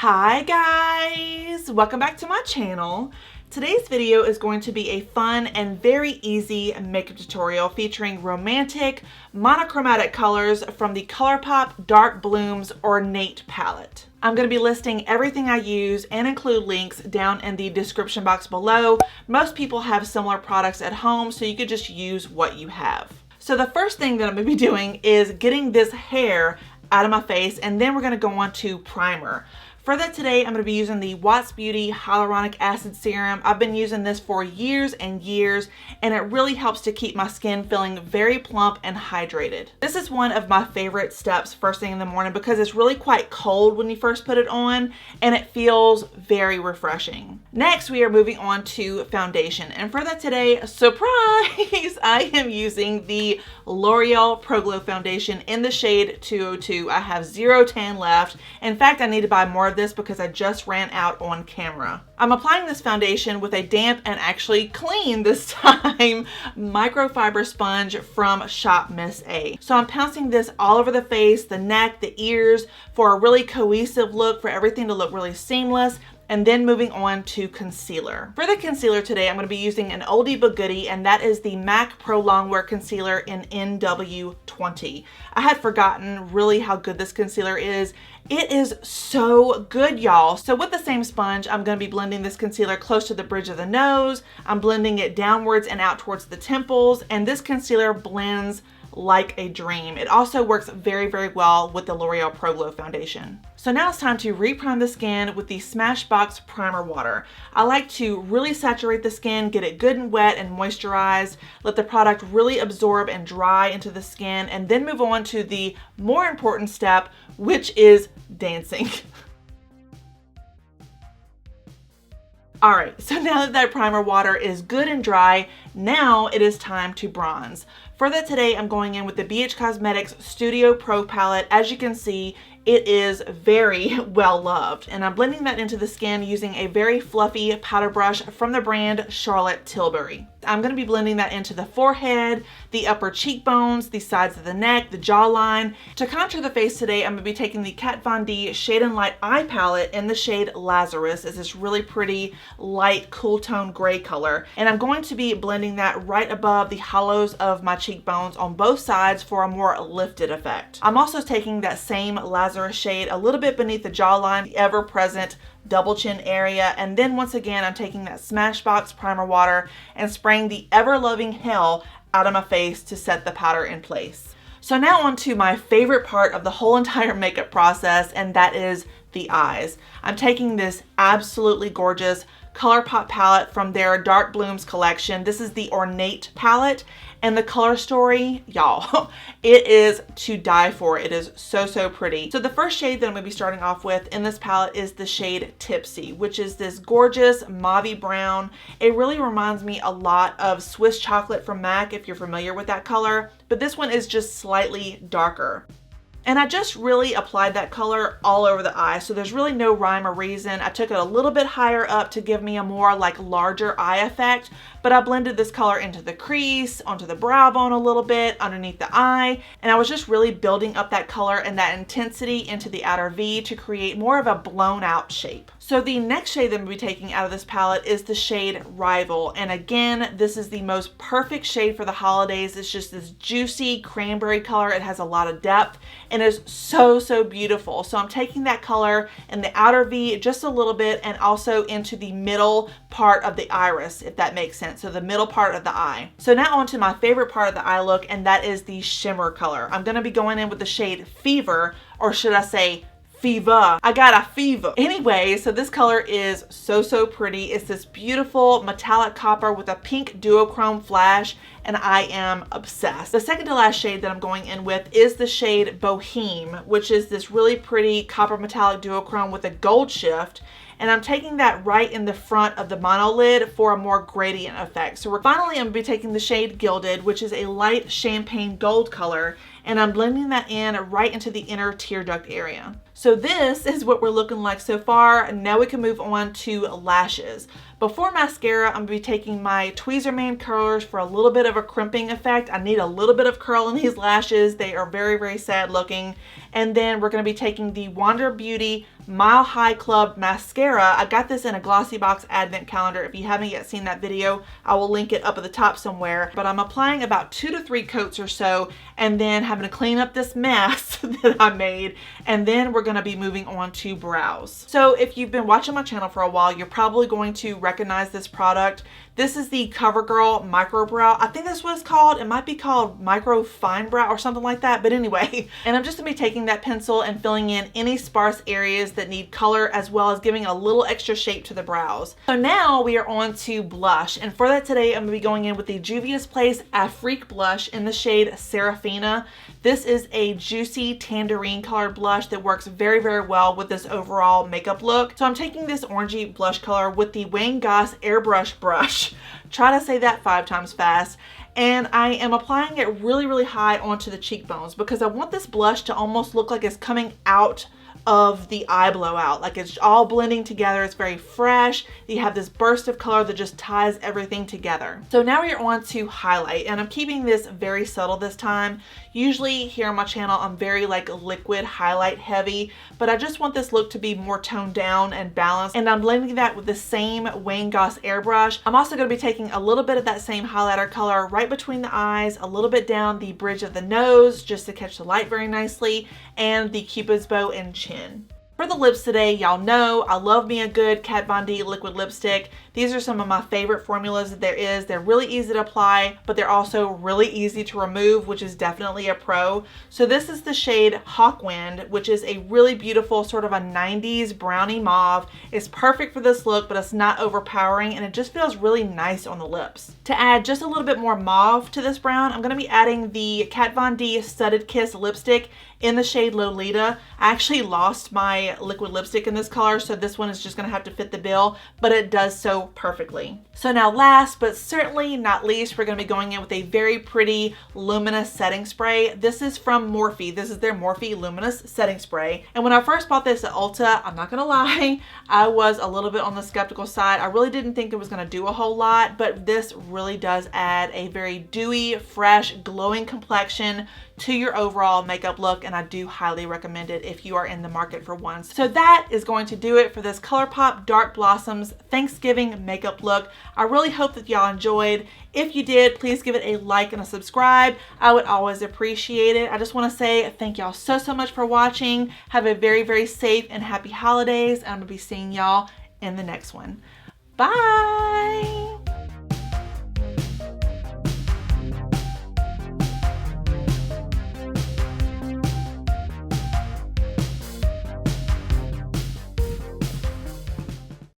Hi guys, welcome back to my channel. Today's video is going to be a fun and very easy makeup tutorial featuring romantic monochromatic colors from the Colourpop Dark Blooms Ornate palette. I'm going to be listing everything I use and include links down in the description box below. Most people have similar products at home, so you could just use what you have. So the first thing that I'm going to be doing is getting this hair out of my face, and then we're going to go on to primer. For that today, I'm going to be using the Watts Beauty Hyaluronic Acid Serum. I've been using this for years and years, and it really helps to keep my skin feeling very plump and hydrated. This is one of my favorite steps first thing in the morning because it's really quite cold when you first put it on, and it feels very refreshing. Next, we are moving on to foundation. And for that today, surprise, I am using the Loreal Pro Glow Foundation in the shade 202. I have 0 tan left. In fact, I need to buy more of this because I just ran out on camera. I'm applying this foundation with a damp and actually clean this time microfiber sponge from Shop Miss A. So I'm pouncing this all over the face, the neck, the ears for a really cohesive look, for everything to look really seamless. And then moving on to concealer. For the concealer today, I'm going to be using an oldie but goodie, and that is the MAC Pro Longwear Concealer in NW20. I had forgotten really how good this concealer is. It is so good, y'all. So with the same sponge, I'm going to be blending this concealer close to the bridge of the nose. I'm blending it downwards and out towards the temples, and this concealer blends like a dream. It also works very, very well with the L'Oreal Pro Glow Foundation. So now it's time to re-prime the skin with the Smashbox Primer Water. I like to really saturate the skin, get it good and wet and moisturized, let the product really absorb and dry into the skin, and then move on to the more important step, which is dancing. All right, so now that primer water is good and dry, now it is time to bronze. For that today, I'm going in with the BH Cosmetics Studio Pro palette. As you can see, it is very well loved, and I'm blending that into the skin using a very fluffy powder brush from the brand Charlotte Tilbury. I'm going to be blending that into the forehead, the upper cheekbones, the sides of the neck, the jawline. To contour the face today, I'm going to be taking the Kat Von D Shade and Light Eye Palette in the shade Lazarus. It's this really pretty, light, cool tone gray color. And I'm going to be blending that right above the hollows of my cheekbones on both sides for a more lifted effect. I'm also taking that same Lazarus shade a little bit beneath the jawline, the ever-present double chin area, and then once again I'm taking that Smashbox primer water and spraying the ever-loving hell out of my face to set the powder in place. So now on to my favorite part of the whole entire makeup process, and that is the eyes. I'm taking this absolutely gorgeous Colourpop palette from their Dark Blooms collection. This is the Ornate palette, and the color story, y'all, it is to die for. It is so, so pretty. So the first shade that I'm going to be starting off with in this palette is the shade Tipsy, which is this gorgeous mauve brown. It really reminds me a lot of Swiss Chocolate from MAC, if you're familiar with that color, but this one is just slightly darker. And I just really applied that color all over the eye, so there's really no rhyme or reason. I took it a little bit higher up to give me a more like larger eye effect, but I blended this color into the crease, onto the brow bone a little bit, underneath the eye, and I was just really building up that color and that intensity into the outer V to create more of a blown out shape. So the next shade that I'm going to be taking out of this palette is the shade Rival, and again, this is the most perfect shade for the holidays. It's just this juicy cranberry color. It has a lot of depth and is so, so beautiful. So I'm taking that color in the outer V just a little bit and also into the middle part of the iris, if that makes sense. So the middle part of the eye. So now on to my favorite part of the eye look, and that is the shimmer color. I'm going to be going in with the shade Fever, or should I say fever. I got a fever. Anyway, so this color is so, so pretty. It's this beautiful metallic copper with a pink duochrome flash, and I am obsessed. The second to last shade that I'm going in with is the shade Boheme, which is this really pretty copper metallic duochrome with a gold shift. And I'm taking that right in the front of the monolid for a more gradient effect. So finally, I'm going to be taking the shade Gilded, which is a light champagne gold color, and I'm blending that in right into the inner tear duct area. So this is what we're looking like so far. Now we can move on to lashes. Before mascara, I'm going to be taking my Tweezerman curlers for a little bit of a crimping effect. I need a little bit of curl in these lashes. They are very, very sad looking. And then we're going to be taking the Wander Beauty Mile High Club mascara. I got this in a Glossybox advent calendar. If you haven't yet seen that video, I will link it up at the top somewhere. But I'm applying about 2 to 3 coats or so, and then having to clean up this mess that I made. And then we're going to be moving on to brows. So if you've been watching my channel for a while, you're probably going to recognize this product. This is the Covergirl Micro Brow. I think that's what it's called. It might be called Micro Fine Brow or something like that. But anyway, and I'm just gonna be taking that pencil and filling in any sparse areas that need color, as well as giving a little extra shape to the brows. So now we are on to blush. And for that today, I'm gonna be going in with the Juvia's Place Afrique blush in the shade Serafina. This is a juicy tangerine colored blush that works very, very well with this overall makeup look. So I'm taking this orangey blush color with the Wayne Goss airbrush brush. Try to say that 5 times fast. And I am applying it really, really high onto the cheekbones because I want this blush to almost look like it's coming out of the eye blowout. Like it's all blending together. It's very fresh. You have this burst of color that just ties everything together. So now we're on to highlight, and I'm keeping this very subtle this time. Usually here on my channel, I'm very like liquid highlight heavy, but I just want this look to be more toned down and balanced. And I'm blending that with the same Wayne Goss airbrush. I'm also going to be taking a little bit of that same highlighter color right between the eyes, a little bit down the bridge of the nose just to catch the light very nicely, and the Cupid's bow and chin. For the lips today, y'all know I love me a good Kat Von D liquid lipstick. These are some of my favorite formulas that there is. They're really easy to apply, but they're also really easy to remove, which is definitely a pro. So this is the shade Hawkwind, which is a really beautiful sort of a 90s brownie mauve. It's perfect for this look, but it's not overpowering, and it just feels really nice on the lips. To add just a little bit more mauve to this brown, I'm going to be adding the Kat Von D Studded Kiss lipstick in the shade Lolita. I actually lost my liquid lipstick in this color, so this one is just going to have to fit the bill, but it does so perfectly. So now last but certainly not least, we're going to be going in with a very pretty luminous setting spray. This is from Morphe. This is their Morphe Luminous Setting Spray. And when I first bought this at Ulta, I'm not going to lie, I was a little bit on the skeptical side. I really didn't think it was going to do a whole lot, but this really does add a very dewy, fresh, glowing complexion to your overall makeup look, and I do highly recommend it if you are in the market for one. So that is going to do it for this Colourpop Dark Blossoms Thanksgiving makeup look. I really hope that y'all enjoyed. If you did, please give it a like and a subscribe. I would always appreciate it. I just want to say thank y'all so much for watching. Have a very, very safe and happy holidays, and I'm gonna be seeing y'all in the next one. Bye.